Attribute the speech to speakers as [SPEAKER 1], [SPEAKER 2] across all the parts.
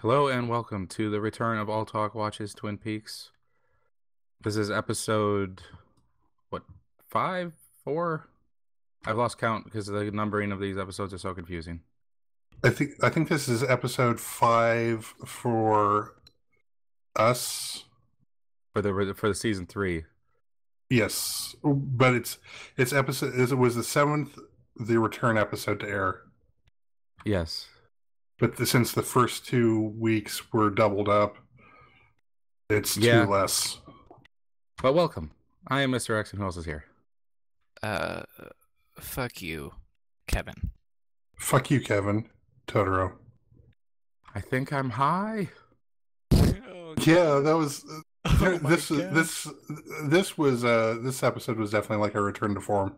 [SPEAKER 1] Hello and welcome to the return of Alltalk Watches Twin Peaks. This is episode, what, 5? 4? I've lost count because the numbering of these episodes are so confusing.
[SPEAKER 2] I think this is episode 5 for us.
[SPEAKER 1] For the season 3.
[SPEAKER 2] Yes, but it's episode. It was the 7th, the return episode to air.
[SPEAKER 1] Yes.
[SPEAKER 2] But since the first 2 weeks were doubled up, it's 2 less.
[SPEAKER 1] But welcome. I am Mr. X, and who else is here?
[SPEAKER 3] Fuck you, Kevin.
[SPEAKER 2] Fuck you, Kevin. Totoro.
[SPEAKER 1] I think I'm high.
[SPEAKER 3] Oh,
[SPEAKER 2] Yeah, that was.
[SPEAKER 3] oh
[SPEAKER 2] This episode was definitely like a return to form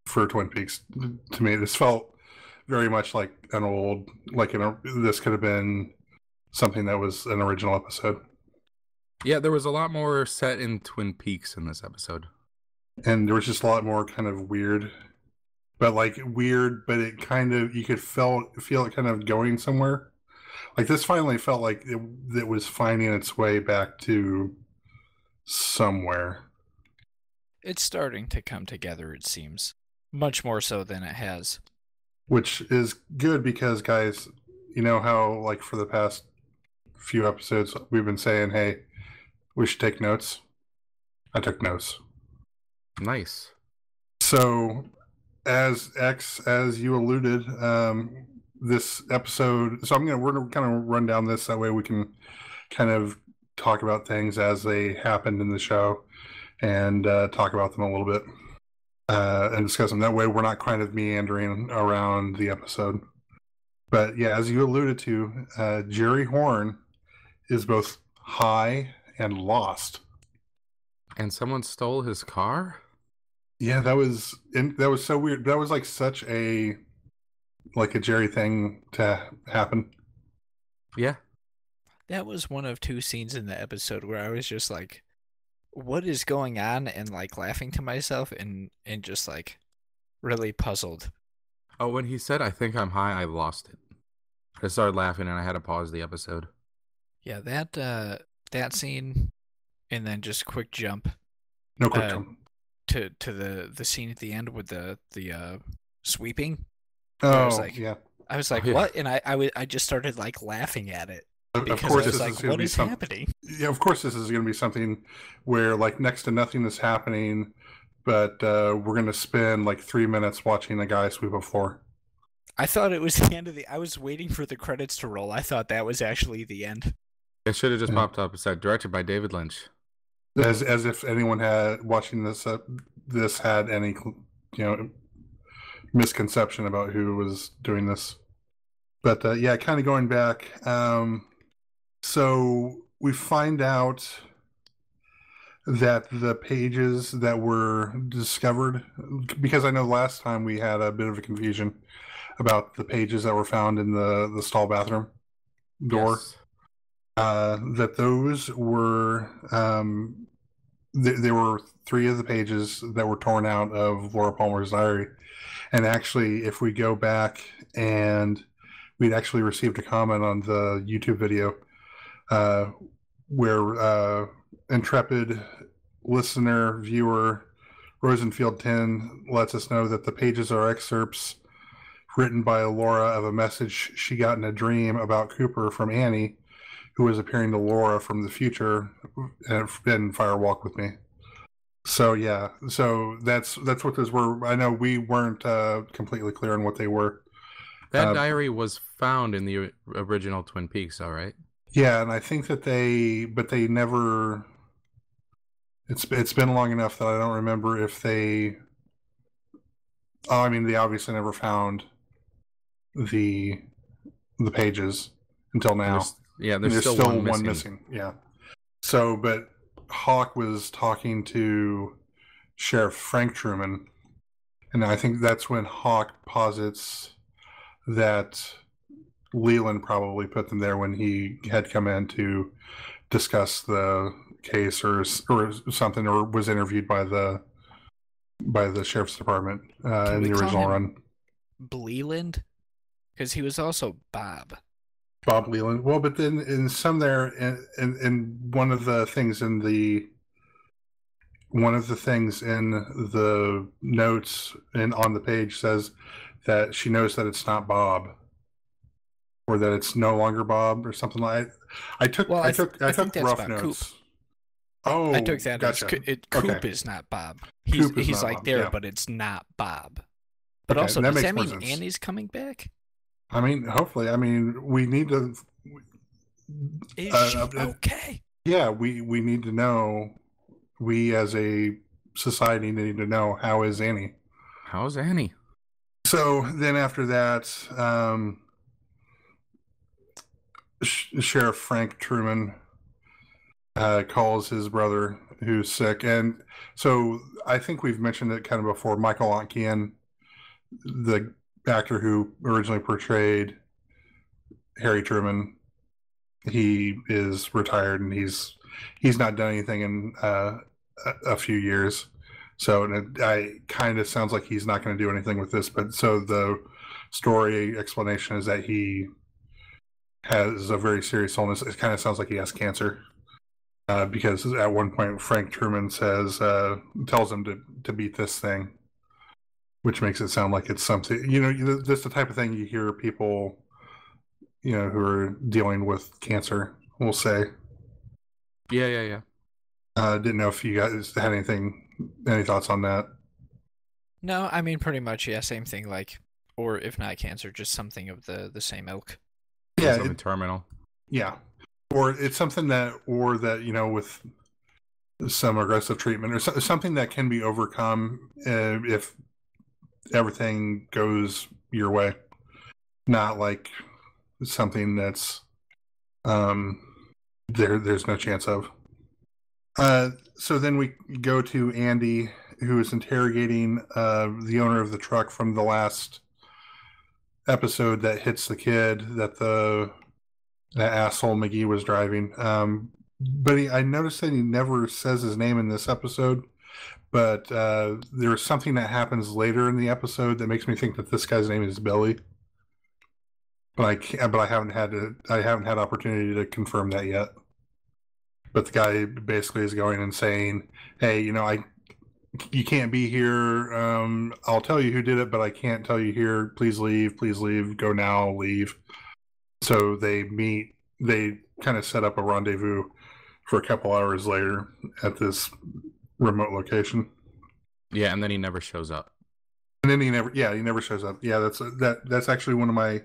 [SPEAKER 2] for Twin Peaks. To me, this felt very much like an old, this could have been something that was an original episode.
[SPEAKER 1] Yeah, there was a lot more set in Twin Peaks in this episode.
[SPEAKER 2] And there was just a lot more kind of weird, but it kind of, you could feel it kind of going somewhere. Like this finally felt like it was finding its way back to somewhere.
[SPEAKER 3] It's starting to come together, it seems. Much more so than it has.
[SPEAKER 2] Which is good because, guys, you know how, like, for the past few episodes, we've been saying, hey, we should take notes? I took notes.
[SPEAKER 1] Nice.
[SPEAKER 2] So, as you alluded, this episode, so we're gonna kind of run down this, that way we can kind of talk about things as they happened in the show and talk about them a little bit and discuss them. That way we're not kind of meandering around the episode. But yeah, as you alluded to, Jerry Horn is both high and lost.
[SPEAKER 1] And someone stole his car?
[SPEAKER 2] Yeah, that was so weird. That was like such a Jerry thing to happen.
[SPEAKER 1] Yeah.
[SPEAKER 3] That was one of 2 scenes in the episode where I was just like, what is going on? And like laughing to myself and just like really puzzled.
[SPEAKER 1] Oh, when he said, I think I'm high, I lost it. I started laughing and I had to pause the episode.
[SPEAKER 3] Yeah, that scene, and then just quick jump.
[SPEAKER 2] No quick jump.
[SPEAKER 3] To the scene at the end with the sweeping.
[SPEAKER 2] Oh,
[SPEAKER 3] I was like, what? And I just started like laughing at it.
[SPEAKER 2] Of course,
[SPEAKER 3] I was like, what is happening?
[SPEAKER 2] Yeah, of course, this is going to be something where like next to nothing is happening, but we're going to spend like 3 minutes watching a guy sweep a floor.
[SPEAKER 3] I thought it was the end of I was waiting for the credits to roll. I thought that was actually the end.
[SPEAKER 1] It should have just popped up. It said directed by David Lynch.
[SPEAKER 2] As if anyone had watching this had any misconception about who was doing this. But yeah, kind of going back. So we find out that the pages that were discovered, because I know last time we had a bit of a confusion about the pages that were found in the stall bathroom door.
[SPEAKER 1] Yes.
[SPEAKER 2] That those were there were 3 of the pages that were torn out of Laura Palmer's diary. And actually, if we go back, and we'd actually received a comment on the YouTube video where intrepid listener, viewer, Rosenfield 10 lets us know that the pages are excerpts written by Laura of a message she got in a dream about Cooper from Annie, who was appearing to Laura from the future in Fire Walk with Me. So yeah, so that's what those were. I know we weren't completely clear on what they were.
[SPEAKER 1] That diary was found in the original Twin Peaks, all right?
[SPEAKER 2] Yeah, and I think that they never. It's been long enough that I don't remember if they. Oh, I mean, they obviously never found the pages until now.
[SPEAKER 1] There's still one missing.
[SPEAKER 2] Yeah. So, but Hawk was talking to Sheriff Frank Truman, and I think that's when Hawk posits that Leland probably put them there when he had come in to discuss the case or something, or was interviewed by the sheriff's department in the original run.
[SPEAKER 3] Bleeland? Because he was also Bob.
[SPEAKER 2] Bob Leland. Well, but then in some there, and one of the things in the notes and on the page says that she knows that it's not Bob, or that it's no longer Bob, or something like. I took rough notes.
[SPEAKER 3] Coop.
[SPEAKER 2] Oh,
[SPEAKER 3] I took that
[SPEAKER 2] gotcha.
[SPEAKER 3] Coop is not Bob. He's like Bob, there, yeah. But it's not Bob. But okay, also, does that mean Annie's coming back?
[SPEAKER 2] I mean, hopefully. I mean, we need to.
[SPEAKER 3] Is she okay?
[SPEAKER 2] Yeah, we need to know. We as a society need to know, how is Annie?
[SPEAKER 1] How's Annie?
[SPEAKER 2] So then after that, Sheriff Frank Truman calls his brother who's sick. And so I think we've mentioned it kind of before. Michael Ontkean, the actor who originally portrayed Harry Truman, he is retired and he's not done anything in a few years. So it kind of sounds like he's not going to do anything with this. But so the story explanation is that he has a very serious illness. It kind of sounds like he has cancer. Because at one point Frank Truman tells him to beat this thing, which makes it sound like it's something, that's the type of thing you hear people, who are dealing with cancer will say.
[SPEAKER 1] Yeah.
[SPEAKER 2] Didn't know if you guys had any thoughts on that.
[SPEAKER 3] No, I mean, pretty much, yeah, same thing, or if not cancer, just something of the same ilk.
[SPEAKER 1] Yeah, something terminal.
[SPEAKER 2] Yeah. Or it's something that, with some aggressive treatment or something that can be overcome if everything goes your way. Not like something that's there's no chance of. So then we go to Andy, who is interrogating the owner of the truck from the last episode that hits the kid that that asshole McGee was driving. But I noticed that he never says his name in this episode. But there's something that happens later in the episode that makes me think that this guy's name is Billy. But I haven't had opportunity to confirm that yet. But the guy basically is going and saying, "Hey, you can't be here. I'll tell you who did it, but I can't tell you here. Please leave. Please leave. Go now. Leave." So they meet. They kind of set up a rendezvous for a couple hours later at this remote location.
[SPEAKER 1] Yeah, and then he never shows up.
[SPEAKER 2] And then he never shows up. Yeah, that's actually one of my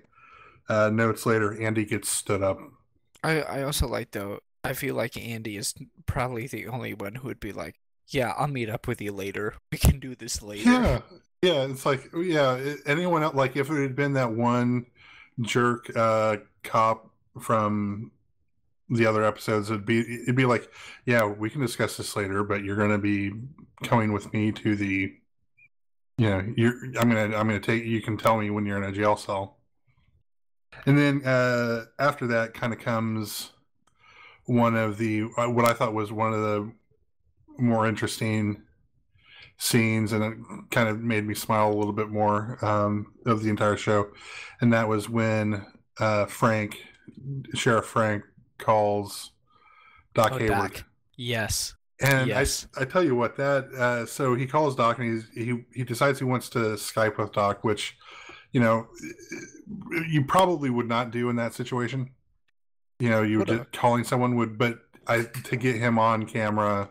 [SPEAKER 2] notes later. Andy gets stood up.
[SPEAKER 3] I also like, though, I feel like Andy is probably the only one who would be like, "Yeah, I'll meet up with you later. We can do this later."
[SPEAKER 2] Yeah. It's like, anyone else, like if it had been that one jerk cop from the other episodes, it'd be like, "Yeah, we can discuss this later, but you're going to be coming with me to the, I'm gonna take. You can tell me when you're in a jail cell." And then after that, kind of comes one of the what I thought was one of the more interesting scenes, and it kind of made me smile a little bit more of the entire show, and that was when Sheriff Frank calls Doc Hayward.
[SPEAKER 3] Doc. Yes.
[SPEAKER 2] And
[SPEAKER 3] yes.
[SPEAKER 2] I tell you what, that so he calls Doc and he decides he wants to Skype with Doc, which you probably would not do in that situation. Calling someone would, but to get him on camera.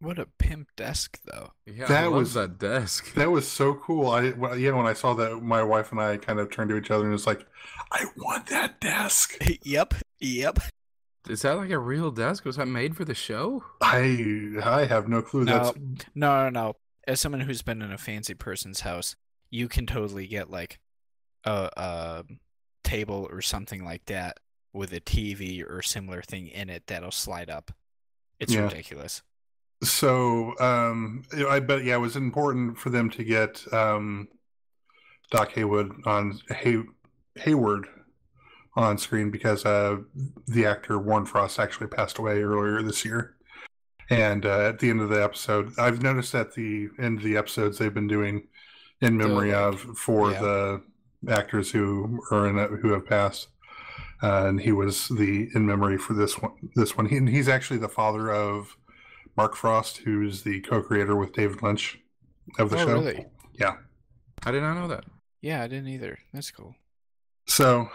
[SPEAKER 3] What a pimp desk, though.
[SPEAKER 1] Yeah, that desk.
[SPEAKER 2] That was so cool. When I saw that, my wife and I kind of turned to each other and was like, "I want that desk."
[SPEAKER 3] Yep.
[SPEAKER 1] Is that like a real desk? Was that made for the show?
[SPEAKER 2] I have no clue.
[SPEAKER 3] No. As someone who's been in a fancy person's house, you can totally get like a table or something like that with a TV or similar thing in it that'll slide up. It's ridiculous.
[SPEAKER 2] So, I bet, it was important for them to get Doc Hayward on screen because the actor Warren Frost actually passed away earlier this year. And at the end of the episode, I've noticed at the end of the episodes they've been doing in memory of the actors who are in it, who have passed. and he was the in memory for this one. He's actually the father of Mark Frost, who's the co-creator with David Lynch of the show.
[SPEAKER 3] Really?
[SPEAKER 2] Yeah.
[SPEAKER 1] I did not know that.
[SPEAKER 3] Yeah, I didn't either. That's cool.
[SPEAKER 2] So,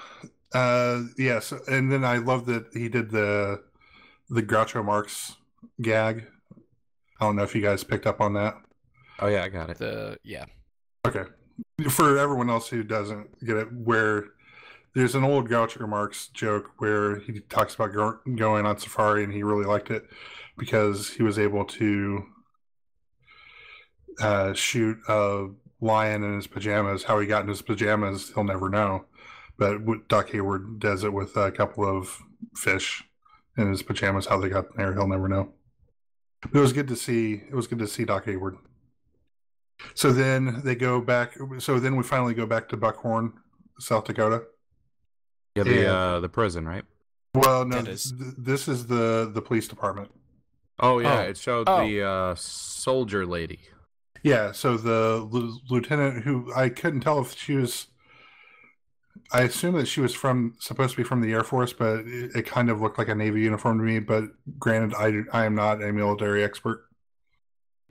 [SPEAKER 2] yes, and then I love that he did the Groucho Marx gag. I don't know if you guys picked up on that.
[SPEAKER 1] Oh yeah, I got it.
[SPEAKER 3] Yeah.
[SPEAKER 2] Okay. For everyone else who doesn't get it, where there's an old Groucho Marx joke where he talks about going on safari, and he really liked it because he was able to shoot a lion in his pajamas. How he got in his pajamas, he'll never know. But Doc Hayward does it with a couple of fish in his pajamas. How they got there, he'll never know. But it was good to see. It was good to see Doc Hayward. So then they go back. So then we finally go back to Buckhorn, South Dakota.
[SPEAKER 1] Yeah, the prison, right?
[SPEAKER 2] Well, no, this is the police department.
[SPEAKER 1] Oh yeah, it showed the soldier lady.
[SPEAKER 2] Yeah, so the lieutenant, who I couldn't tell if she was. I assume that she was supposed to be from the Air Force, but it kind of looked like a Navy uniform to me. But granted, I am not a military expert.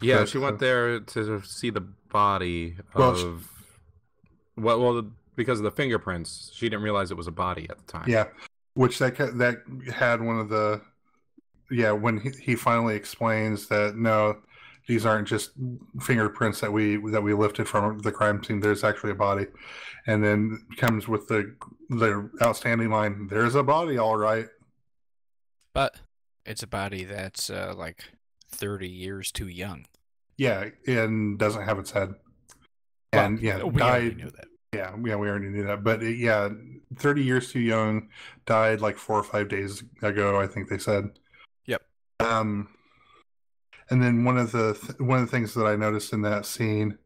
[SPEAKER 1] Yeah,
[SPEAKER 2] But,
[SPEAKER 1] she went there to see the body of. Well, because of the fingerprints, she didn't realize it was a body at the time.
[SPEAKER 2] Yeah, which that had one of the. Yeah, when he finally explains that no, these aren't just fingerprints that we lifted from the crime scene. There's actually a body, and then comes with the outstanding line. There's a body, all right.
[SPEAKER 3] But it's a body that's like 30 years too young.
[SPEAKER 2] Yeah, and doesn't have its head.
[SPEAKER 3] Well,
[SPEAKER 2] And yeah,
[SPEAKER 3] we
[SPEAKER 2] died.
[SPEAKER 3] already knew that.
[SPEAKER 2] Yeah, we already knew that. But 30 years too young, died like 4 or 5 days ago, I think they said.
[SPEAKER 3] Yep.
[SPEAKER 2] And then one of the things that I noticed in that scene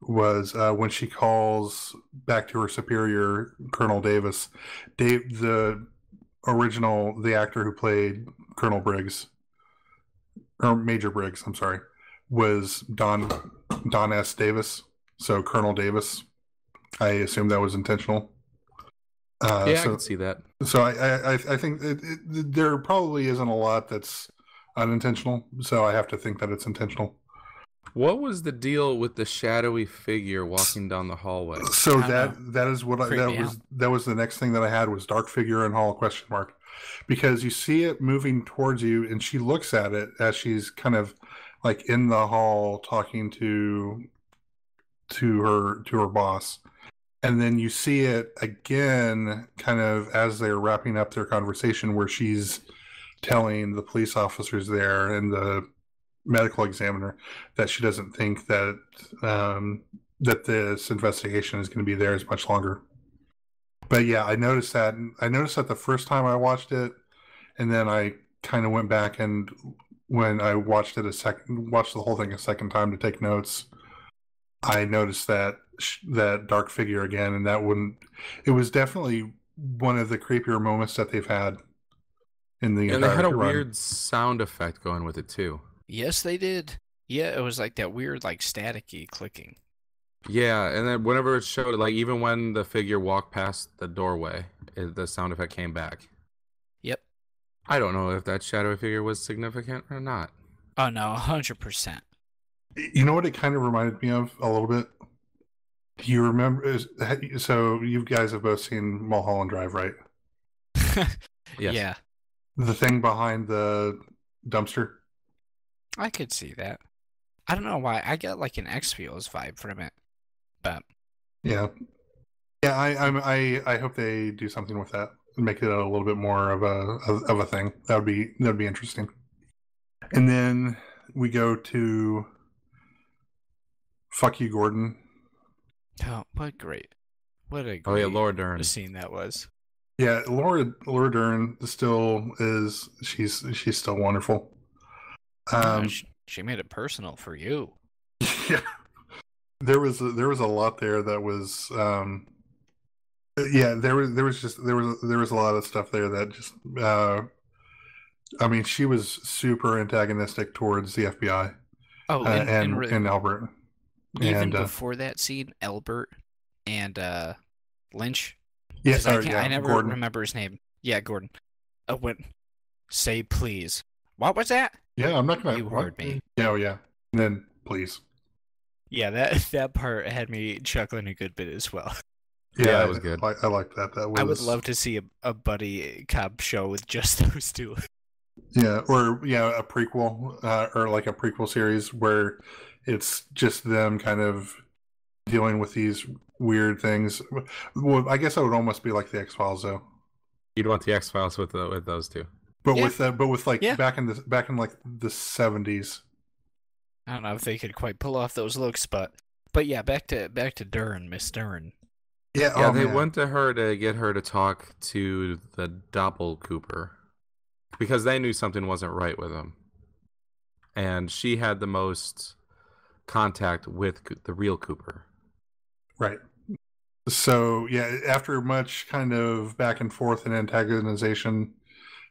[SPEAKER 2] was when she calls back to her superior, Colonel Davis. The actor who played Colonel Briggs, or Major Briggs, I'm sorry, was Don S. Davis. So Colonel Davis. I assume that was intentional.
[SPEAKER 1] I can see that.
[SPEAKER 2] So I think there probably isn't a lot that's unintentional. So I have to think that it's intentional.
[SPEAKER 1] What was the deal with the shadowy figure walking down the hallway?
[SPEAKER 2] So that is what that was the next thing that I had was dark figure in hall ? Because you see it moving towards you, and she looks at it as she's kind of like in the hall talking to her boss. And then you see it again kind of as they're wrapping up their conversation where she's telling the police officers there and the medical examiner that she doesn't think that that this investigation is going to be there as much longer. But yeah, I noticed that the first time I watched it, and then I kind of went back, and when I watched the whole thing a second time to take notes, I noticed that dark figure again, and it was definitely one of the creepier moments that they've had in the
[SPEAKER 1] and they had a
[SPEAKER 2] run.
[SPEAKER 1] weird sound effect going with it too.
[SPEAKER 3] Yes, they did. Yeah, it was like that weird, like staticky clicking.
[SPEAKER 1] Yeah, and then whenever it showed, like even when the figure walked past the doorway, the sound effect came back.
[SPEAKER 3] Yep.
[SPEAKER 1] I don't know if that shadowy figure was significant or not.
[SPEAKER 3] Oh no, 100%.
[SPEAKER 2] You know what it kind of reminded me of a little bit? Do you remember? So you guys have both seen Mulholland Drive, right?
[SPEAKER 1] Yes.
[SPEAKER 3] Yeah.
[SPEAKER 2] The thing behind the dumpster?
[SPEAKER 3] I could see that. I don't know why. I get like an X-Files vibe from it. But
[SPEAKER 2] yeah. I hope they do something with that and make it a little bit more of a thing. That'd be interesting. And then we go to Fuck You, Gordon.
[SPEAKER 3] oh, what a great
[SPEAKER 1] Laura Dern
[SPEAKER 3] scene that was.
[SPEAKER 2] Yeah, Laura Dern still is. She's still wonderful.
[SPEAKER 3] She made it personal for you.
[SPEAKER 2] Yeah, there was a lot there that was. Yeah, there was a lot of stuff there that just. I mean, she was super antagonistic towards the FBI.
[SPEAKER 3] Oh,
[SPEAKER 2] and Albert.
[SPEAKER 3] Even before that scene, Albert and Lynch
[SPEAKER 2] Yeah,
[SPEAKER 3] Because I never
[SPEAKER 2] Gordon.
[SPEAKER 3] remember his name. Yeah, Gordon. When say please. What was that?
[SPEAKER 2] Yeah, I'm not gonna.
[SPEAKER 3] You
[SPEAKER 2] What?
[SPEAKER 3] heard me.
[SPEAKER 2] Yeah, oh, yeah. And then please.
[SPEAKER 3] Yeah, that part had me chuckling a good bit as well.
[SPEAKER 1] Yeah, it was good.
[SPEAKER 2] I like that. That was.
[SPEAKER 3] I would love to see a buddy cop show with just those two.
[SPEAKER 2] Yeah, or a prequel, or like a prequel series where it's just them kind of dealing with these weird things. Well, I guess that would almost be like the X-Files, though.
[SPEAKER 1] You'd want the X-Files with those two.
[SPEAKER 2] But
[SPEAKER 3] Yeah.
[SPEAKER 2] with like
[SPEAKER 3] Yeah.
[SPEAKER 2] back in like the 70s.
[SPEAKER 3] I don't know if they could quite pull off those looks, but yeah, back to Dern, Miss Dern.
[SPEAKER 2] Yeah,
[SPEAKER 1] Yeah,
[SPEAKER 2] oh,
[SPEAKER 1] they
[SPEAKER 2] man.
[SPEAKER 1] went to her to get her to talk to the Doppelcooper because they knew something wasn't right with him. And she had the most contact with the real Cooper.
[SPEAKER 2] Right. So, yeah, after much kind of back and forth and antagonization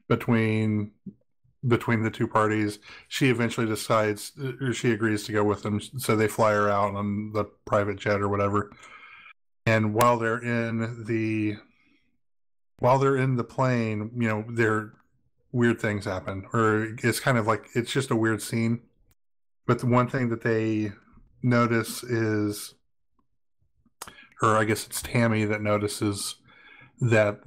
[SPEAKER 2] between the two parties, she eventually decides, or she agrees to go with them. So they fly her out on the private jet or whatever. And while they're in the plane, there weird things happen, or it's kind of like it's just a weird scene. But the one thing that they notice is, or I guess it's Tammy that notices that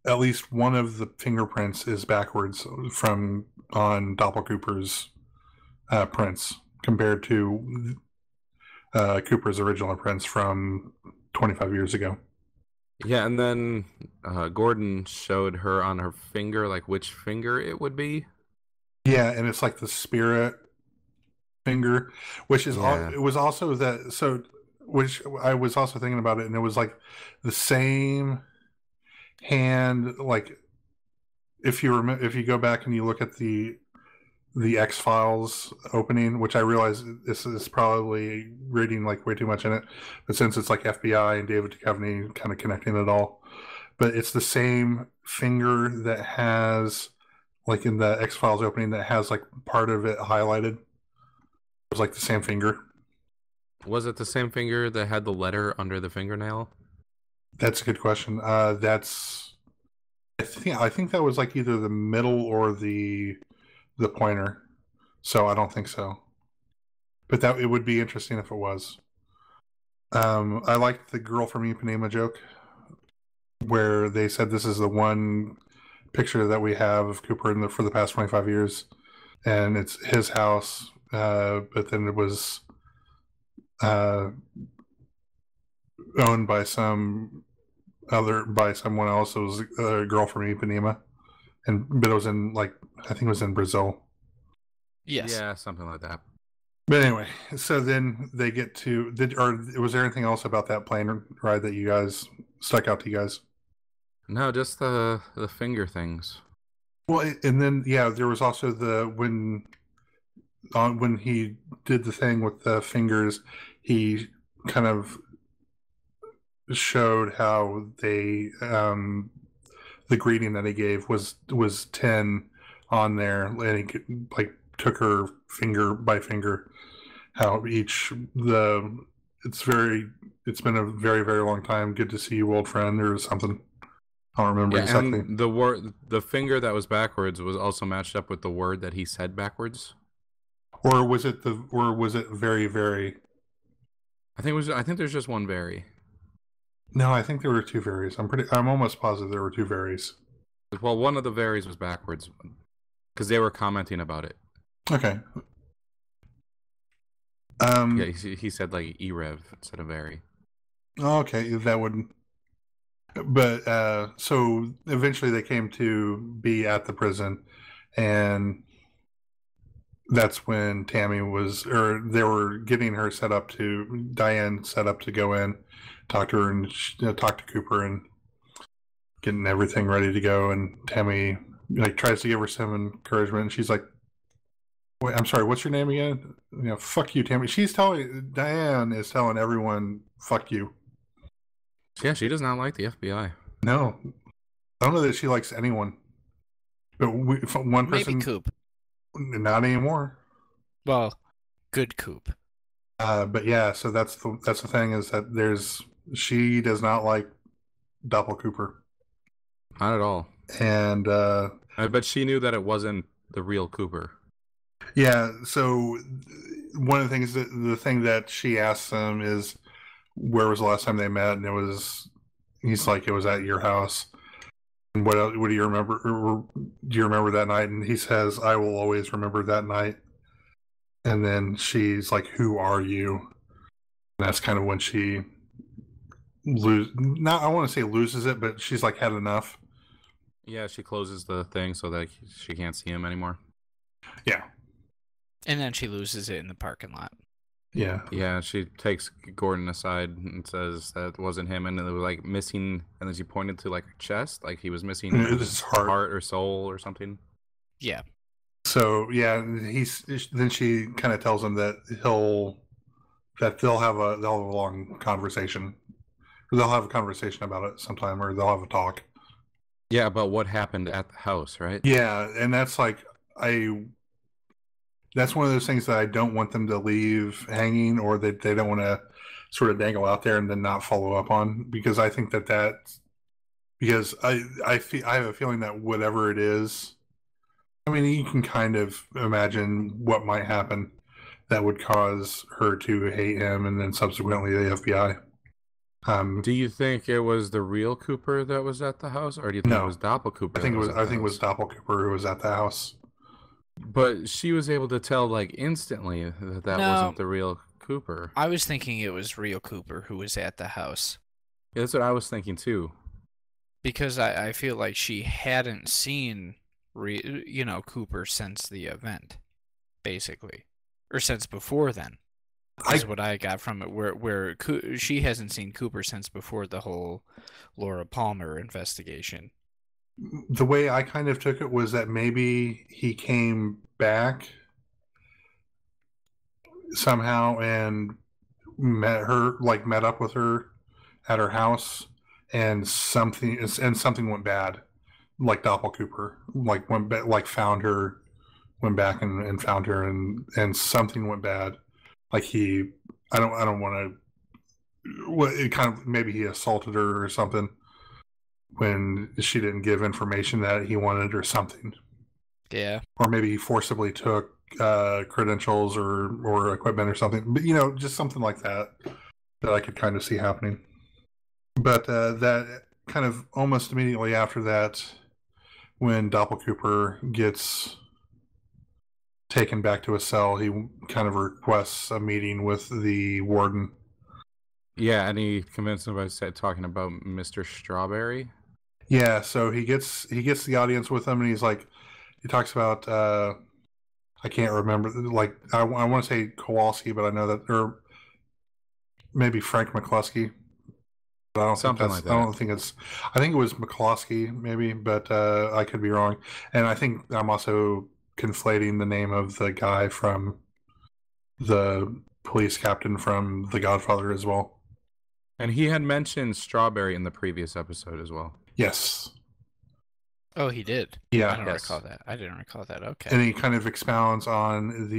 [SPEAKER 2] at least one of the fingerprints is backwards from on Doppelcooper's prints compared to Cooper's original prints from 25 years ago.
[SPEAKER 1] Yeah, and then Gordon showed her on her finger, like which finger it would be.
[SPEAKER 2] Yeah, and it's like the spirit finger, which is it was also that. So, which I was also thinking about it, and it was like the same hand. Like if you go back and you look at the X-Files opening, which I realize this is probably reading like way too much in it, but since it's like FBI and David Duchovny kind of connecting it all, but it's the same finger that has, like in the X-Files opening, that has like part of it highlighted. It was like the same finger.
[SPEAKER 1] Was it the same finger that had the letter under the fingernail?
[SPEAKER 2] That's a good question. I think that was like either the middle or the pointer. So I don't think so. But that it would be interesting if it was. I liked the girl from Ipanema joke where they said this is the one picture that we have of Cooper for the past 25 years, and it's his house. But then it was owned by someone else. It was a girl from Ipanema, but it was in I think it was in Brazil.
[SPEAKER 3] Yes.
[SPEAKER 1] Yeah, something like that.
[SPEAKER 2] But anyway, so then they get to was there anything else about that plane ride that you guys stuck out to you guys?
[SPEAKER 1] No, just the finger things.
[SPEAKER 2] Well, and then there was also when he did the thing with the fingers, he kind of showed how they the greeting that he gave was 10 on there, and he took her finger by finger, how it's been a very, very long time, good to see you, old friend, or something. I don't remember exactly.
[SPEAKER 1] And the finger that was backwards was also matched up with the word that he said backwards.
[SPEAKER 2] Or was it very, very?
[SPEAKER 1] I think there's just one very.
[SPEAKER 2] No, I think there were two varies. I'm almost positive there were two varies.
[SPEAKER 1] Well, one of the varies was backwards because they were commenting about it.
[SPEAKER 2] Okay.
[SPEAKER 1] Yeah, he said like E-Rev instead of very.
[SPEAKER 2] Okay, that wouldn't. But so eventually they came to be at the prison, and that's when Tammy they were getting her Diane set up to go in, talk to her, and talk to Cooper, and getting everything ready to go. And Tammy tries to give her some encouragement, and she's like, "Wait, I'm sorry, what's your name again?" Fuck you, Tammy. Diane is telling everyone, "Fuck you."
[SPEAKER 1] Yeah, she does not like the FBI.
[SPEAKER 2] No, I don't know that she likes anyone. But one person,
[SPEAKER 3] maybe Coop.
[SPEAKER 2] Not anymore.
[SPEAKER 3] Well, good Coop.
[SPEAKER 2] But yeah, so that's the thing, is that she does not like Doppelcooper.
[SPEAKER 1] Not at all.
[SPEAKER 2] And
[SPEAKER 1] I bet she knew that it wasn't the real Cooper.
[SPEAKER 2] yeah, so one of the things the thing that she asks him is, where was the last time they met? And he's like, it was at your house. And what do you remember? Do you remember that night? And he says, I will always remember that night. And then she's like, who are you? And that's kind of when she I want to say loses it, but she's like had enough.
[SPEAKER 1] Yeah, she closes the thing so that she can't see him anymore.
[SPEAKER 2] Yeah.
[SPEAKER 3] And then she loses it in the parking lot.
[SPEAKER 2] Yeah.
[SPEAKER 1] Yeah, she takes Gordon aside and says that it wasn't him, and it was like missing, and then she pointed to like her chest, like he was missing
[SPEAKER 2] his heart
[SPEAKER 1] or soul or something.
[SPEAKER 3] Yeah.
[SPEAKER 2] So yeah, then she kind of tells him that they'll have a long conversation. Or they'll have a conversation about it sometime, or they'll have a talk.
[SPEAKER 1] Yeah, about what happened at the house, right?
[SPEAKER 2] Yeah, and that's like that's one of those things that I don't want them to leave hanging, or that they don't want to sort of dangle out there and then not follow up on, because I think because I have a feeling that whatever it is, I mean, you can kind of imagine what might happen that would cause her to hate him, and then subsequently the FBI.
[SPEAKER 1] Do you think it was the real Cooper that was at the house, or do you think it was Doppelcooper?
[SPEAKER 2] I think it was Doppelcooper who was at the house.
[SPEAKER 1] But she was able to tell like instantly that wasn't the real Cooper.
[SPEAKER 3] I was thinking it was real Cooper who was at the house.
[SPEAKER 1] Yeah, that's what I was thinking too.
[SPEAKER 3] Because I feel like she hadn't seen Cooper since the event, basically, or since before then. Is what I got from it. Where she hasn't seen Cooper since before the whole Laura Palmer investigation.
[SPEAKER 2] The way I kind of took it was that maybe he came back somehow and met up with her at her house, and something went bad, like Doppelcooper, found her, went back and found her, and something went bad. Like I don't want to. It kind of, maybe he assaulted her or something when she didn't give information that he wanted or something.
[SPEAKER 3] Yeah.
[SPEAKER 2] Or maybe he forcibly took credentials or equipment or something. But just something like that I could kind of see happening. But that kind of almost immediately after that, when Doppelcooper gets taken back to a cell, he kind of requests a meeting with the warden.
[SPEAKER 1] Yeah, and he convinced him by talking about Mr. Strawberry.
[SPEAKER 2] Yeah, so he gets the audience with him, and he talks about I can't remember, like I want to say Kowalski, but I know that, or maybe Frank McCluskey. But I don't
[SPEAKER 1] Something
[SPEAKER 2] think
[SPEAKER 1] like that.
[SPEAKER 2] I think it was McCloskey maybe, but I could be wrong. And I think I'm also conflating the name of the guy from the police captain from The Godfather as well.
[SPEAKER 1] And he had mentioned Strawberry in the previous episode as well.
[SPEAKER 2] Yes.
[SPEAKER 3] Oh, he did?
[SPEAKER 2] Yeah.
[SPEAKER 3] I don't recall that. I didn't recall that. Okay.
[SPEAKER 2] And he kind of expounds on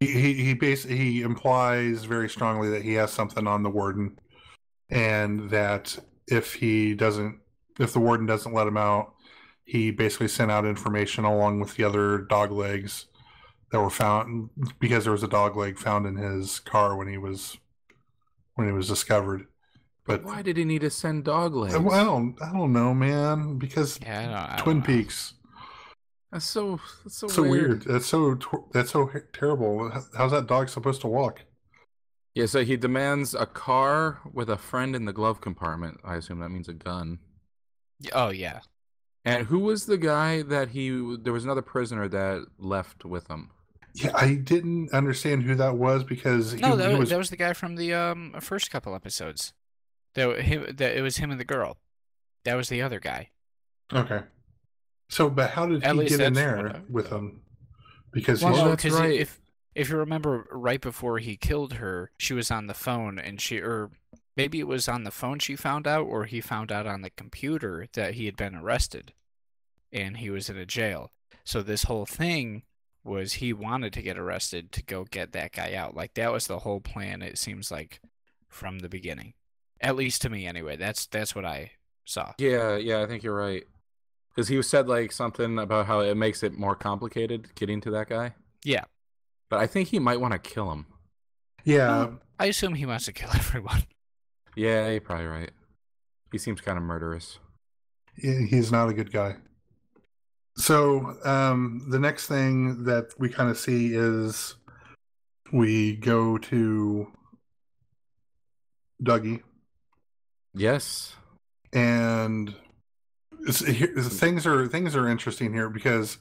[SPEAKER 2] he implies very strongly that he has something on the warden, and that if the warden doesn't let him out, he basically sent out information along with the other dog legs that were found, because there was a dog leg found in his car when he was discovered. But
[SPEAKER 1] why did he need to send dog legs?
[SPEAKER 2] I don't know, man. Because Twin Peaks.
[SPEAKER 1] That's so
[SPEAKER 2] weird. That's so terrible. How's that dog supposed to walk?
[SPEAKER 1] Yeah, so he demands a car with a friend in the glove compartment. I assume that means a gun.
[SPEAKER 3] Oh, yeah.
[SPEAKER 1] And who was the guy that there was another prisoner that left with him?
[SPEAKER 2] Yeah, I didn't understand who that was, because
[SPEAKER 3] that was the guy from the first couple episodes. It was him and the girl. That was the other guy.
[SPEAKER 2] Okay. So, but how did he get in there with him? Because
[SPEAKER 3] that's right. If you remember, right before he killed her, she was on the phone, and or maybe it was on the phone she found out, or he found out on the computer that he had been arrested, and he was in a jail. So this whole thing was he wanted to get arrested to go get that guy out. Like, that was the whole plan, it seems like, from the beginning. At least to me, anyway. That's what I saw.
[SPEAKER 1] Yeah, I think you're right. Because he said like something about how it makes it more complicated getting to that guy.
[SPEAKER 3] Yeah.
[SPEAKER 1] But I think he might want to kill him.
[SPEAKER 2] Yeah,
[SPEAKER 3] Well, I assume he wants to kill everyone.
[SPEAKER 1] Yeah, you're probably right. He seems kind of murderous.
[SPEAKER 2] he's not a good guy. So the next thing that we kind of see is we go to Dougie,
[SPEAKER 1] Yes.
[SPEAKER 2] and things are interesting here because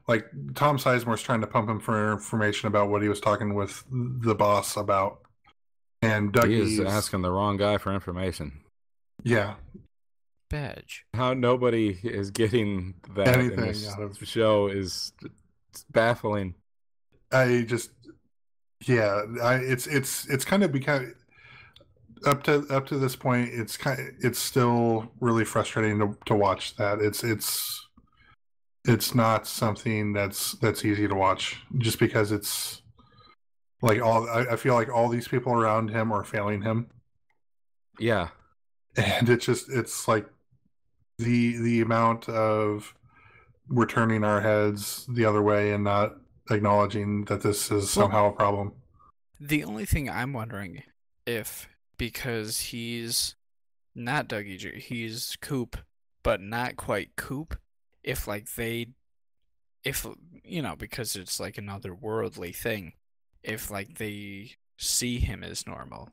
[SPEAKER 2] like Tom Sizemore's trying to pump him for information about what he was talking with the boss about, and Dougie's
[SPEAKER 1] He is asking the wrong guy for information.
[SPEAKER 2] Yeah,
[SPEAKER 3] Badge.
[SPEAKER 1] How nobody is getting that
[SPEAKER 2] anything
[SPEAKER 1] in this
[SPEAKER 2] out of
[SPEAKER 1] show is baffling.
[SPEAKER 2] it's kind of become up to this point. It's still really frustrating to watch that. It's not something that's easy to watch just because it's like I feel like all these people around him are failing him.
[SPEAKER 1] Yeah.
[SPEAKER 2] And it's like the amount of we're turning our heads the other way and not acknowledging that this is somehow a problem.
[SPEAKER 3] The only thing I'm wondering if, because he's not Dougie, he's Coop, but not quite Coop, if because it's like an otherworldly thing, if like they see him as normal,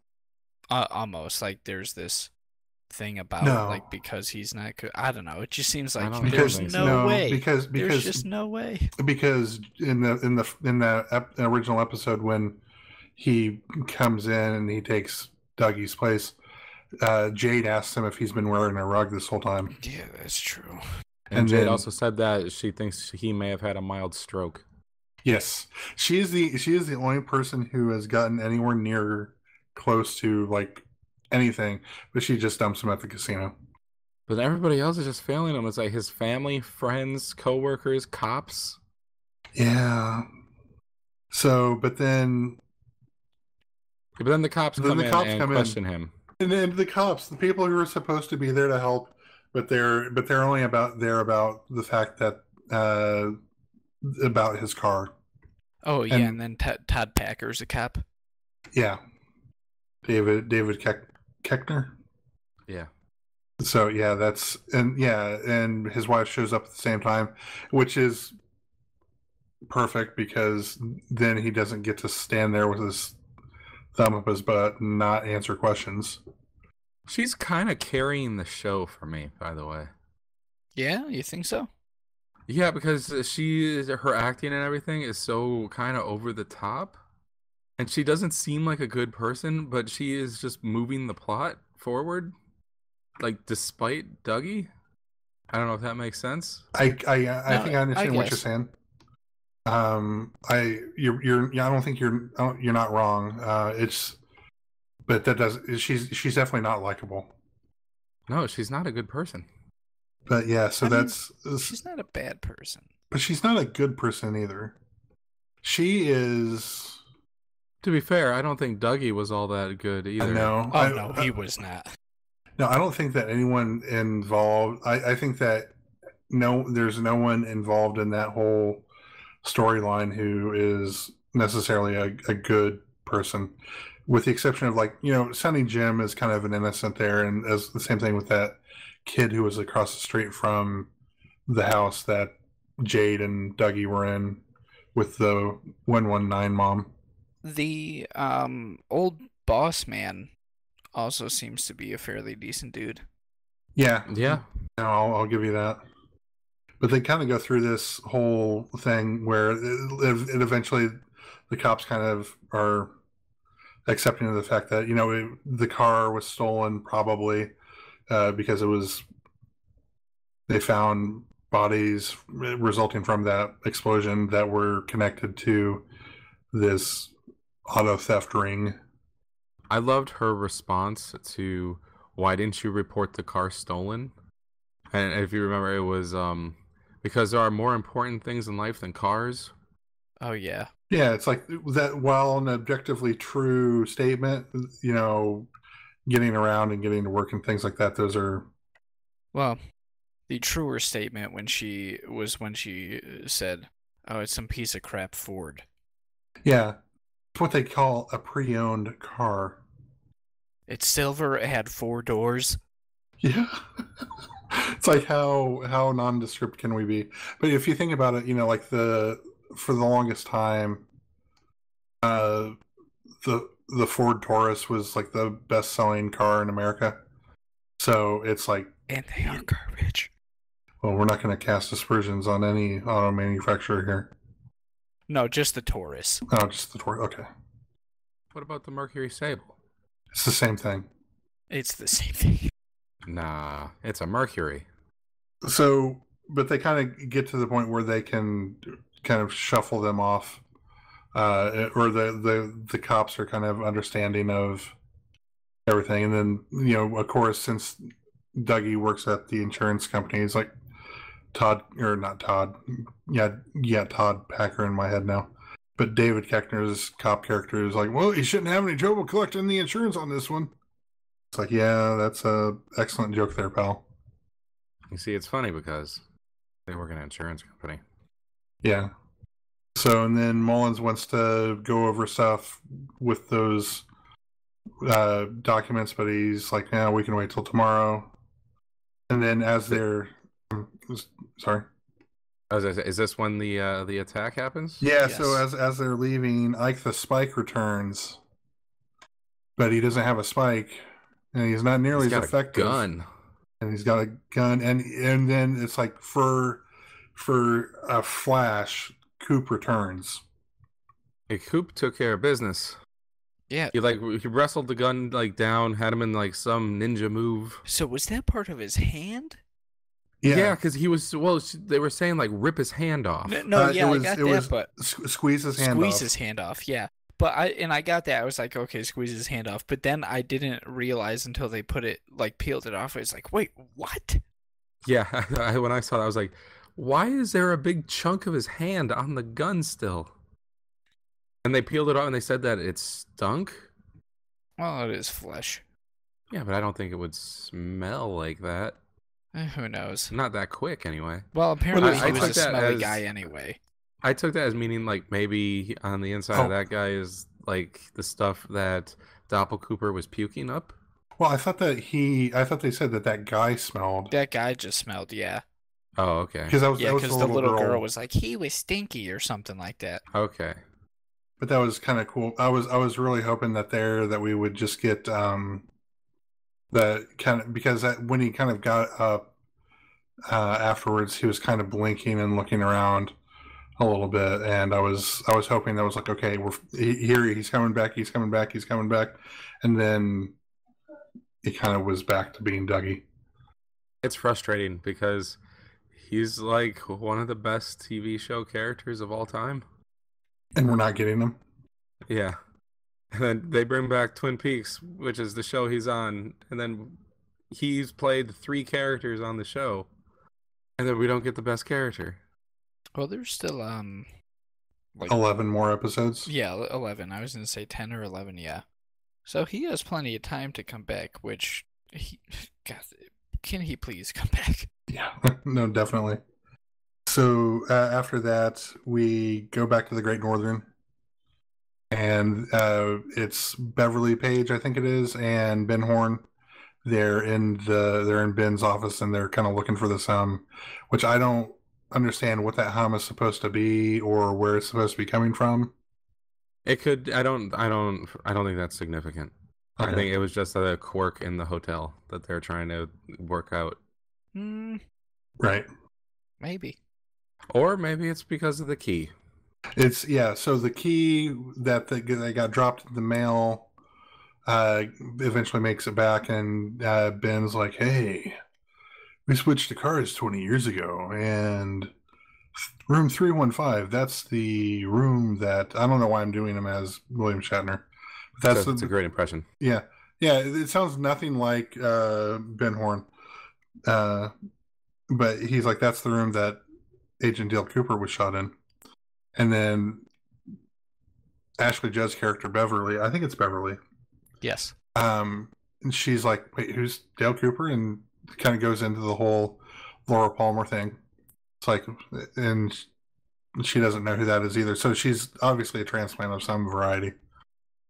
[SPEAKER 3] almost like there's this thing about like because he's not. I don't know. It just seems like there's no way.
[SPEAKER 2] Because
[SPEAKER 3] there's just no way.
[SPEAKER 2] Because in the original episode when he comes in and he takes Dougie's place, Jade asks him if he's been wearing a rug this whole time.
[SPEAKER 3] Yeah, that's true.
[SPEAKER 1] And Jade also said that she thinks he may have had a mild stroke.
[SPEAKER 2] Yes, she is the only person who has gotten anywhere near close to like anything, but she just dumps him at the casino.
[SPEAKER 1] But everybody else is just failing him. It's like his family, friends, co-workers, cops.
[SPEAKER 2] Yeah. So, but then
[SPEAKER 1] the cops come in and question him.
[SPEAKER 2] And then the cops, the people who are supposed to be there to help, but they're only about the fact that about his car.
[SPEAKER 3] Oh yeah, and then Todd Packer's a cop.
[SPEAKER 2] Yeah, David Keckner.
[SPEAKER 1] Yeah.
[SPEAKER 2] So yeah, and his wife shows up at the same time, which is perfect because then he doesn't get to stand there with his thumb up his butt and not answer questions.
[SPEAKER 1] She's kind of carrying the show for me, by the way.
[SPEAKER 3] Yeah, you think so?
[SPEAKER 1] Yeah, because her acting and everything is so kind of over the top. And she doesn't seem like a good person, but she is just moving the plot forward, like despite Dougie. I don't know if that makes sense.
[SPEAKER 2] I think I understand what you're saying. I don't think you're not wrong. But that does she's definitely not likable.
[SPEAKER 1] No, she's not a good person.
[SPEAKER 2] But yeah, so
[SPEAKER 3] she's not a bad person.
[SPEAKER 2] But she's not a good person either. She is.
[SPEAKER 1] To be fair, I don't think Dougie was all that good either.
[SPEAKER 2] No.
[SPEAKER 3] No, he was not.
[SPEAKER 2] No, I don't think that anyone involved. I think that there's no one involved in that whole storyline who is necessarily a good person, with the exception of Sonny Jim is kind of an innocent there, and as the same thing with that kid who was across the street from the house that Jade and Dougie were in with the 119 mom.
[SPEAKER 3] The old boss man also seems to be a fairly decent dude.
[SPEAKER 2] Yeah.
[SPEAKER 1] No,
[SPEAKER 2] I'll give you that. But they kind of go through this whole thing where it eventually the cops kind of are accepting of the fact that the car was stolen probably because they found bodies resulting from that explosion that were connected to this auto theft ring.
[SPEAKER 1] I loved her response to why didn't you report the car stolen? And if you remember, it was because there are more important things in life than cars.
[SPEAKER 3] Oh yeah.
[SPEAKER 2] Yeah, it's like that. While an objectively true statement, getting around and getting to work and things like that. Those are
[SPEAKER 3] Well, the truer statement when she said, "Oh, it's some piece of crap Ford."
[SPEAKER 2] yeah, it's what they call a pre-owned car.
[SPEAKER 3] It's silver. It had 4 doors.
[SPEAKER 2] Yeah. It's like how nondescript can we be? But if you think about it, like for the longest time, uh, the Ford Taurus was like the best selling car in America. So it's like,
[SPEAKER 3] And they are garbage.
[SPEAKER 2] well, we're not going to cast aspersions on any auto manufacturer here.
[SPEAKER 3] No, just the Taurus.
[SPEAKER 2] Oh, just the Taurus. Okay,
[SPEAKER 1] What about the Mercury Sable?
[SPEAKER 2] it's the same thing.
[SPEAKER 3] It's the same thing.
[SPEAKER 1] Nah, it's a Mercury.
[SPEAKER 2] So, but they kind of get to the point where they can kind of shuffle them off, or the cops are kind of understanding of everything, and then of course, since Dougie works at the insurance company, he's like Todd, or not Todd, yeah, Todd Packer in my head now, but David Koechner's cop character is like, well, you shouldn't have any trouble collecting the insurance on this one. It's like, yeah, that's a excellent joke there, pal.
[SPEAKER 1] You see, it's funny because they work in an insurance company.
[SPEAKER 2] Yeah. So, and then Mullins wants to go over stuff with those documents, but he's like, "Yeah, we can wait till tomorrow." And then as they're, sorry,
[SPEAKER 1] Is this when the attack happens?
[SPEAKER 2] yeah.
[SPEAKER 3] Yes.
[SPEAKER 2] So as they're leaving, Ike the Spike returns, but he doesn't have a spike, and he's not nearly
[SPEAKER 1] He's got
[SPEAKER 2] as effective.
[SPEAKER 1] a gun.
[SPEAKER 2] And he's got a gun, and then it's like for a flash, Coop returns.
[SPEAKER 1] Hey, Coop took care of business.
[SPEAKER 3] Yeah.
[SPEAKER 1] He wrestled the gun down, had him in some ninja move.
[SPEAKER 3] So was that part of his hand?
[SPEAKER 1] Yeah, because he was they were saying rip his hand off.
[SPEAKER 3] No, yeah, I got
[SPEAKER 2] it
[SPEAKER 3] that,
[SPEAKER 2] was
[SPEAKER 3] but
[SPEAKER 2] squeeze his hand
[SPEAKER 3] squeeze
[SPEAKER 2] off.
[SPEAKER 3] his hand off. Yeah, but I got that. I was like, okay, squeeze his hand off. But then I didn't realize until they put it peeled it off. I was like, wait, what?
[SPEAKER 1] Yeah, when I saw that, I was like, why is there a big chunk of his hand on the gun still? And they peeled it off and they said that it stunk.
[SPEAKER 3] Well, it is flesh.
[SPEAKER 1] Yeah, but I don't think it would smell like that.
[SPEAKER 3] Who knows?
[SPEAKER 1] Not that quick, anyway.
[SPEAKER 3] Well, apparently
[SPEAKER 2] I
[SPEAKER 3] he was
[SPEAKER 1] took
[SPEAKER 3] a
[SPEAKER 1] that
[SPEAKER 3] smelly
[SPEAKER 1] as-
[SPEAKER 3] guy anyway.
[SPEAKER 1] I took that as meaning maybe on the inside of that guy is the stuff that Doppelcooper was puking up.
[SPEAKER 2] Well, I thought they said that guy smelled.
[SPEAKER 3] That guy just smelled, yeah.
[SPEAKER 1] Oh, okay.
[SPEAKER 2] Because that was
[SPEAKER 3] Because
[SPEAKER 2] the
[SPEAKER 3] the little girl was like, he was stinky or something like that.
[SPEAKER 1] Okay.
[SPEAKER 2] But that was kind of cool. I was really hoping that we would just get that kind of, because when he kind of got up afterwards, he was kind of blinking and looking around a little bit, and I was hoping that was like, okay, he's coming back, and then he kind of was back to being Dougie.
[SPEAKER 1] It's frustrating because he's one of the best TV show characters of all time.
[SPEAKER 2] And we're not getting him.
[SPEAKER 1] Yeah. And then they bring back Twin Peaks, which is the show he's on, and then he's played 3 characters on the show, and then we don't get the best character.
[SPEAKER 3] Well, there's still
[SPEAKER 2] 11 more episodes.
[SPEAKER 3] Yeah, 11. I was gonna say 10 or 11. Yeah. So he has plenty of time to come back. Which God, can he please come back?
[SPEAKER 2] Yeah, no, definitely. So after that, we go back to the Great Northern, and it's Beverly Page, I think it is, and Ben Horn. They're in Ben's office, and they're kind of looking for this which I don't understand what that hum is supposed to be or where it's supposed to be coming from.
[SPEAKER 1] It could. I don't think that's significant.
[SPEAKER 2] Okay.
[SPEAKER 1] I think it was just a quirk in the hotel that they're trying to work out.
[SPEAKER 2] Right.
[SPEAKER 3] Maybe.
[SPEAKER 1] Or maybe it's because of the key.
[SPEAKER 2] So the key that they got dropped in the mail eventually makes it back, and Ben's like, hey, we switched to cars 20 years ago, and room 315, that's the room that, I don't know why I'm doing him as William Shatner. But
[SPEAKER 1] That's a great impression.
[SPEAKER 2] Yeah. Yeah, it sounds nothing like Ben Horn. But he's like, that's the room that Agent Dale Cooper was shot in. And then Ashley Judd's character, Beverly, I think it's Beverly.
[SPEAKER 3] Yes.
[SPEAKER 2] and she's like, "Wait, who's Dale Cooper?" And kind of goes into the whole Laura Palmer thing. It's like, and she doesn't know who that is either. So she's obviously a transplant of some variety.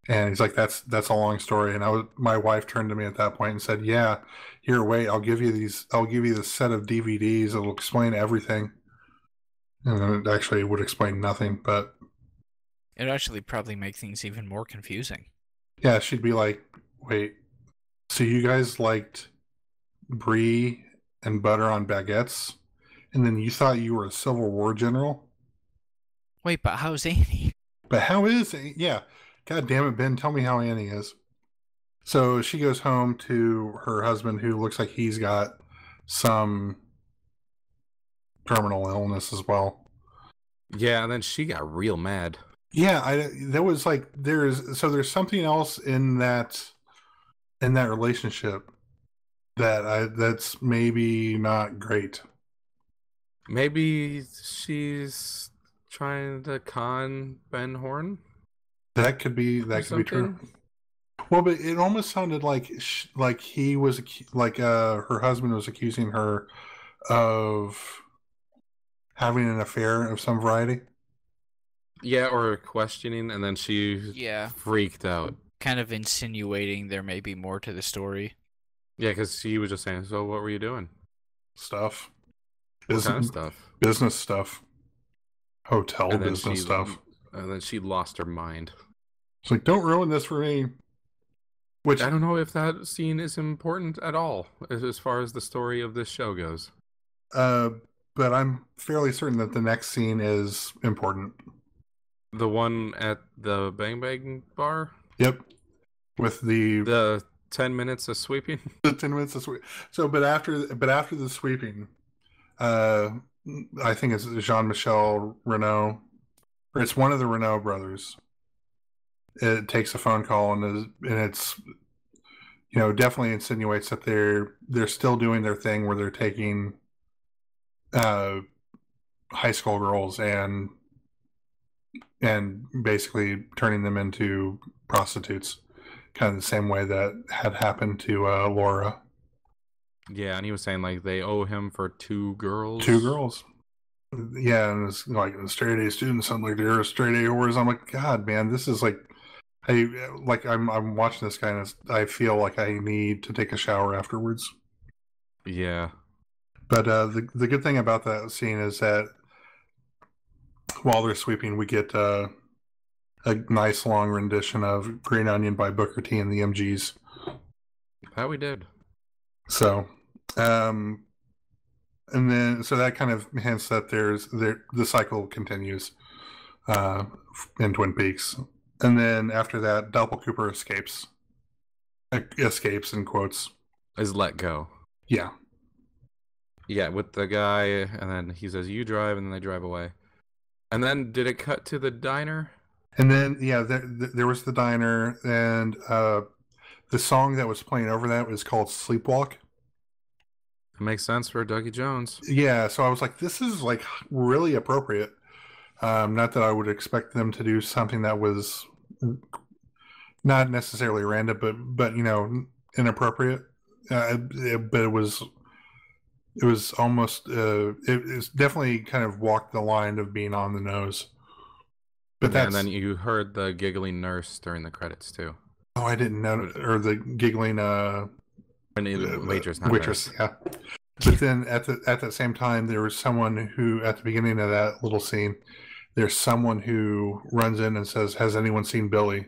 [SPEAKER 2] And he's like, "That's a long story." And my wife turned to me at that point and said, "Yeah, here, wait, I'll give you this set of DVDs. It'll explain everything." And then it actually would explain nothing, but
[SPEAKER 3] It'd actually probably make things even more confusing.
[SPEAKER 2] yeah, she'd be like, "Wait, so you guys liked brie and butter on baguettes, and then you thought you were a Civil War general?
[SPEAKER 3] Wait, but how's Annie?
[SPEAKER 2] But how is it? Yeah, God damn it, Ben, tell me how Annie is." So she goes home to her husband, who looks like he's got some terminal illness as well.
[SPEAKER 1] Yeah, and then she got real mad.
[SPEAKER 2] Yeah, there was like there's something else in that relationship that's maybe not great.
[SPEAKER 1] Maybe she's trying to con Ben Horn.
[SPEAKER 2] That could be true. Well, but it almost sounded like he was her husband was accusing her of having an affair of some variety.
[SPEAKER 1] Yeah, or questioning, and then she freaked out.
[SPEAKER 3] Kind of insinuating there may be more to the story.
[SPEAKER 1] Yeah, because she was just saying, "So what were you doing?"
[SPEAKER 2] Stuff.
[SPEAKER 1] What kind of stuff?
[SPEAKER 2] Business stuff. Hotel business stuff.
[SPEAKER 1] And then she lost her mind.
[SPEAKER 2] It's like, don't ruin this for me. Which
[SPEAKER 1] I don't know if that scene is important at all as far as the story of this show goes.
[SPEAKER 2] But I'm fairly certain that the next scene is important.
[SPEAKER 1] The one at the Bang Bang bar?
[SPEAKER 2] Yep. With
[SPEAKER 1] the 10 minutes of sweeping.
[SPEAKER 2] The 10 minutes of sweeping. So, but after the sweeping, I think it's Jean-Michel Renault, or it's one of the Renault brothers. It takes a phone call and it's definitely insinuates that they're still doing their thing where they're taking high school girls and basically turning them into prostitutes, kind of the same way that had happened to Laura.
[SPEAKER 1] Yeah, and he was saying like they owe him for 2 girls.
[SPEAKER 2] 2 girls. Yeah, and it's like the straight A students. I'm like, they're straight A whores. I'm like, God, man, this is like, I'm watching this guy and I feel like I need to take a shower afterwards.
[SPEAKER 1] Yeah.
[SPEAKER 2] But the good thing about that scene is that while they're sweeping, we get a nice long rendition of Green Onion by Booker T and the MGs.
[SPEAKER 1] That we did.
[SPEAKER 2] So, and then so that kind of hints that the cycle continues in Twin Peaks. And then after that, Doppel Cooper escapes in quotes.
[SPEAKER 1] Is let go.
[SPEAKER 2] Yeah.
[SPEAKER 1] Yeah, with the guy, and then he says, "You drive," and then they drive away. And then did it cut to the diner?
[SPEAKER 2] And then, yeah, there was the diner, and the song that was playing over that was called Sleepwalk.
[SPEAKER 1] It makes sense for Dougie Jones.
[SPEAKER 2] Yeah, so I was like, this is like really appropriate. Not that I would expect them to do something that was not necessarily random, but inappropriate. But it was almost it's definitely kind of walked the line of being on the nose. But
[SPEAKER 1] and then you heard the giggling nurse during the credits too.
[SPEAKER 2] Oh, I didn't know, or the giggling waitress, yeah. But then at that same time, there was someone who, at the beginning of that little scene, there's someone who runs in and says, "Has anyone seen Billy?"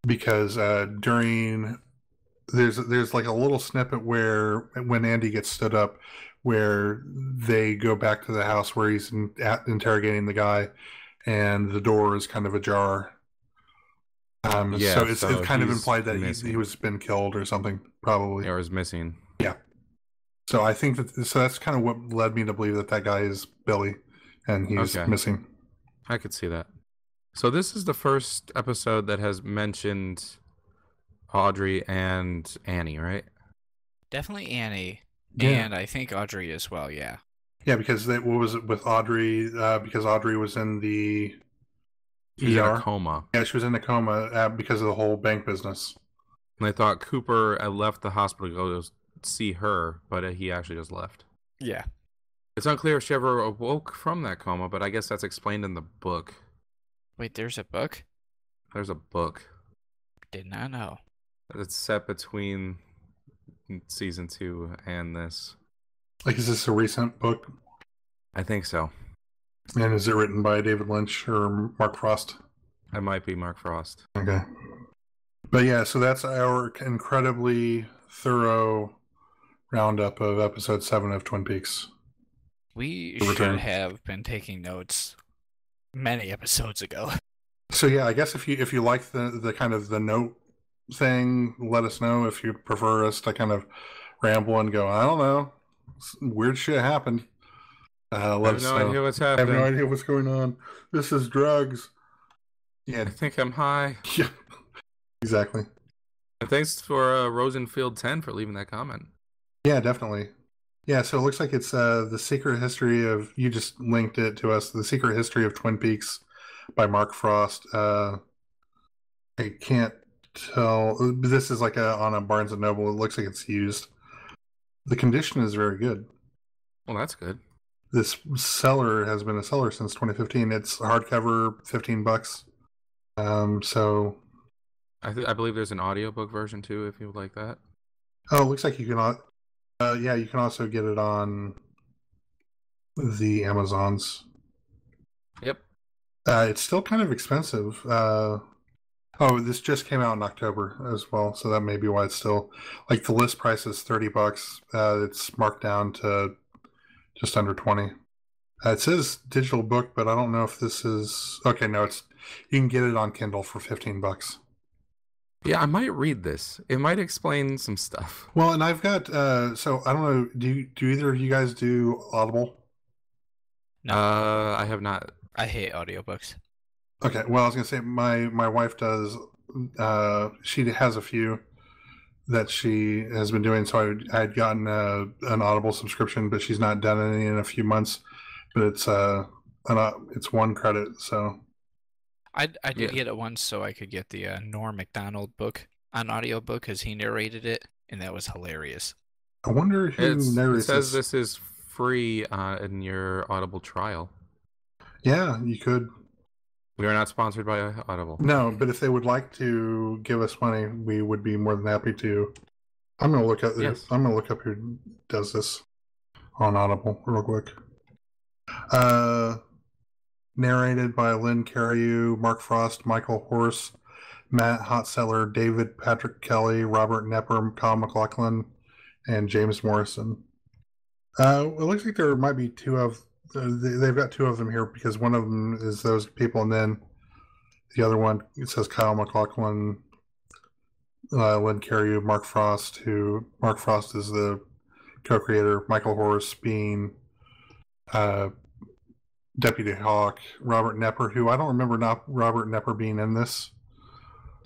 [SPEAKER 2] Because there's like a little snippet where when Andy gets stood up, where they go back to the house where he's interrogating the guy, and the door is kind of ajar. So it's kind of implied that he was been killed or something, probably.
[SPEAKER 1] Or is missing.
[SPEAKER 2] Yeah. So I think that's kind of what led me to believe that guy is Billy, and he's missing.
[SPEAKER 1] I could see that. So this is the first episode that has mentioned Audrey and Annie, right?
[SPEAKER 3] Definitely Annie, and I think Audrey as well. Yeah.
[SPEAKER 2] Yeah, because what was it with Audrey? Because Audrey was in the
[SPEAKER 1] ER. In a coma.
[SPEAKER 2] Yeah, she was in a coma because of the whole bank business.
[SPEAKER 1] And I thought Cooper left the hospital to go see her, but he actually just left.
[SPEAKER 3] Yeah.
[SPEAKER 1] It's unclear if she ever awoke from that coma, but I guess that's explained in the book.
[SPEAKER 3] Wait, there's a book?
[SPEAKER 1] There's a book.
[SPEAKER 3] Did not know.
[SPEAKER 1] It's set between season 2 and this.
[SPEAKER 2] Like, is this a recent book?
[SPEAKER 1] I think so.
[SPEAKER 2] And is it written by David Lynch or Mark Frost?
[SPEAKER 1] It might be Mark Frost.
[SPEAKER 2] Okay. But yeah, so that's our incredibly thorough roundup of episode 7 of Twin Peaks.
[SPEAKER 3] We
[SPEAKER 2] The
[SPEAKER 3] should
[SPEAKER 2] Return.
[SPEAKER 3] have been taking notes many episodes ago.
[SPEAKER 2] So yeah, I guess if you like the kind of the note thing, let us know. If you prefer us to kind of ramble and go, I don't know, weird shit happened.
[SPEAKER 1] I
[SPEAKER 2] Let
[SPEAKER 1] have
[SPEAKER 2] us
[SPEAKER 1] no
[SPEAKER 2] know.
[SPEAKER 1] idea what's
[SPEAKER 2] I have
[SPEAKER 1] happening.
[SPEAKER 2] no idea what's going on. This is drugs. Yeah,
[SPEAKER 1] I think I'm high.
[SPEAKER 2] yeah, exactly.
[SPEAKER 1] And thanks for Rosenfield10 for leaving that comment.
[SPEAKER 2] Yeah, definitely. Yeah, so it looks like it's The Secret History of, you just linked it to us, The Secret History of Twin Peaks by Mark Frost. I can't tell. This is like on a Barnes & Noble. It looks like it's used. The condition is very good.
[SPEAKER 1] Well, that's good.
[SPEAKER 2] This seller has been a seller since 2015. It's hardcover, $15. So...
[SPEAKER 1] I believe there's an audiobook version too, if you would like that.
[SPEAKER 2] Oh, it looks like you can... yeah, you can also get it on the Amazons.
[SPEAKER 1] Yep.
[SPEAKER 2] It's still kind of expensive. This just came out in October as well, so that may be why it's still... Like, the list price is $30. It's marked down to just under 20. It says digital book, but I don't know if this is... Okay, no, it's... You can get it on Kindle for $15.
[SPEAKER 1] Yeah, I might read this. It might explain some stuff.
[SPEAKER 2] Well, and I've got... so, I don't know, do either of you guys do Audible?
[SPEAKER 3] No.
[SPEAKER 1] I have not.
[SPEAKER 3] I hate audiobooks.
[SPEAKER 2] Okay, well, I was going to say, my wife does... she has a few that she has been doing, so I had gotten an Audible subscription, but she's not done any in a few months. But it's one credit, so...
[SPEAKER 3] I did get it once so I could get the Norm Macdonald book on audiobook because he narrated it, and that was hilarious.
[SPEAKER 2] I wonder who
[SPEAKER 1] It
[SPEAKER 2] narrates
[SPEAKER 1] says
[SPEAKER 2] this.
[SPEAKER 1] this is free in your Audible trial.
[SPEAKER 2] Yeah, you could.
[SPEAKER 1] We are not sponsored by Audible.
[SPEAKER 2] No, but if they would like to give us money, we would be more than happy to. I'm gonna look up.
[SPEAKER 1] Yes.
[SPEAKER 2] I'm gonna look up who does this on Audible real quick. Narrated by Lynn Cariou, Mark Frost, Michael Horse, Matt Hotseller, David Patrick Kelly, Robert Nepper, Kyle MacLachlan, and James Morrison. It looks like there might be two of... they've got two of them here because one of them is those people, and then the other one, it says Kyle MacLachlan, Lynn Cariou, Mark Frost, who... Mark Frost is the co-creator, Michael Horse being... Deputy Hawk, Robert Nepper, who I don't remember not Robert Nepper being in this.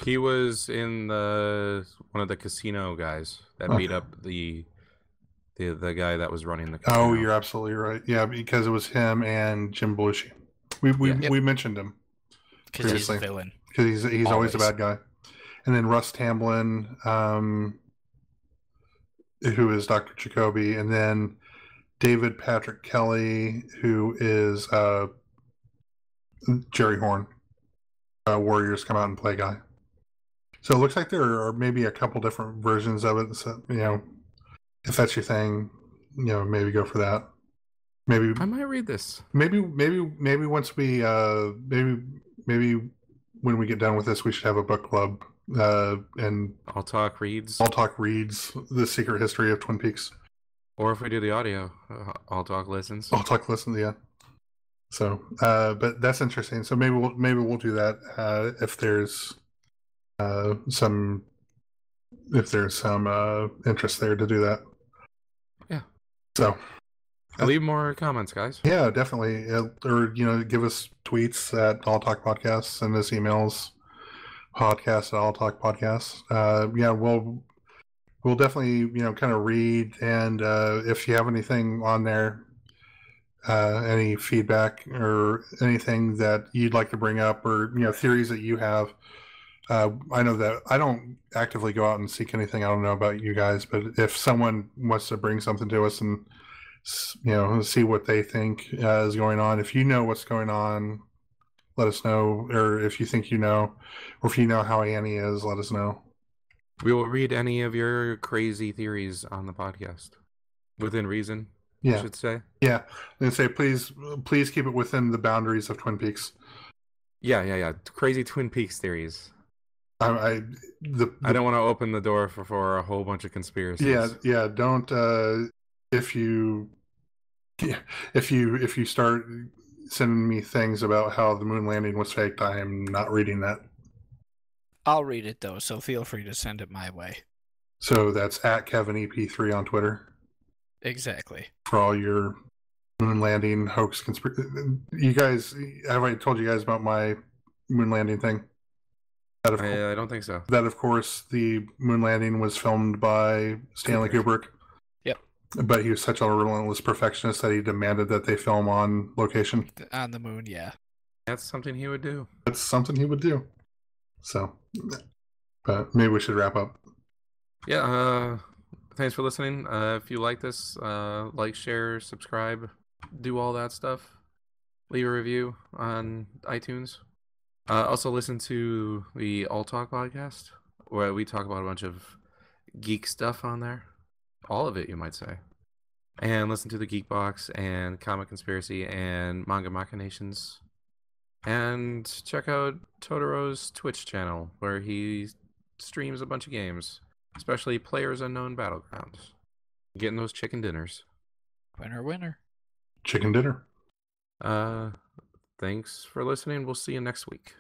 [SPEAKER 1] He was in one of the casino guys that beat up the guy that was running the casino.
[SPEAKER 2] Oh, you're absolutely right. Yeah, because it was him and Jim Belushi. We mentioned him
[SPEAKER 3] Because he's a villain.
[SPEAKER 2] because he's always a bad guy. And then Russ Tamblyn, who is Dr. Jacoby, and then David Patrick Kelly, who is Jerry Horn. Warriors Come Out and Play guy. So it looks like there are maybe a couple different versions of it. So, if that's your thing, maybe go for that. Maybe
[SPEAKER 1] I might read this.
[SPEAKER 2] Maybe once we maybe when we get done with this, we should have a book club. And
[SPEAKER 1] Alltalk reads.
[SPEAKER 2] Alltalk reads The Secret History of Twin Peaks.
[SPEAKER 1] Or if we do the audio, Alltalk listens.
[SPEAKER 2] Alltalk listens, yeah. So, but that's interesting. So maybe we'll do that if there's some interest there to do that.
[SPEAKER 1] Yeah.
[SPEAKER 2] So
[SPEAKER 1] leave more comments, guys.
[SPEAKER 2] Yeah, definitely. Or give us tweets at Alltalk Podcasts, send us emails, podcast at Alltalk Podcasts. Yeah, we'll definitely kind of read, and if you have anything on there, any feedback or anything that you'd like to bring up, or theories that you have, I know that I don't actively go out and seek anything. I don't know about you guys, but if someone wants to bring something to us and see what they think is going on, if you know what's going on, let us know. Or if you think or if you know how Annie is, let us know.
[SPEAKER 1] We will read any of your crazy theories on the podcast, within reason.
[SPEAKER 2] Yeah,
[SPEAKER 1] I should say.
[SPEAKER 2] Yeah, and say please keep it within the boundaries of Twin Peaks.
[SPEAKER 1] Yeah. Crazy Twin Peaks theories.
[SPEAKER 2] I
[SPEAKER 1] don't want to open the door for a whole bunch of conspiracies.
[SPEAKER 2] Yeah. Don't if you start sending me things about how the moon landing was faked, I am not reading that.
[SPEAKER 3] I'll read it though, so feel free to send it my way.
[SPEAKER 2] So that's at KevinEP3 on Twitter.
[SPEAKER 3] Exactly.
[SPEAKER 2] For all your moon landing hoax conspiracy. You guys, have I told you guys about my moon landing thing?
[SPEAKER 1] I don't think so.
[SPEAKER 2] That, of course, the moon landing was filmed by Stanley Kubrick.
[SPEAKER 3] Yep.
[SPEAKER 2] But he was such a relentless perfectionist that he demanded that they film on location.
[SPEAKER 3] On the moon, yeah.
[SPEAKER 1] That's something he would do.
[SPEAKER 2] That's something he would do. So, but maybe we should wrap up.
[SPEAKER 1] Yeah, thanks for listening. If you like this, like, share, subscribe, do all that stuff. Leave a review on iTunes. Also listen to the Alltalk podcast, where we talk about a bunch of geek stuff on there. All of it, you might say. And listen to the Geek Box and Comic Conspiracy and Manga Machinations. And check out Totoro's Twitch channel, where he streams a bunch of games, especially Players Unknown Battlegrounds. Getting those chicken dinners.
[SPEAKER 3] Winner.
[SPEAKER 2] Chicken dinner.
[SPEAKER 1] Thanks for listening. We'll see you next week.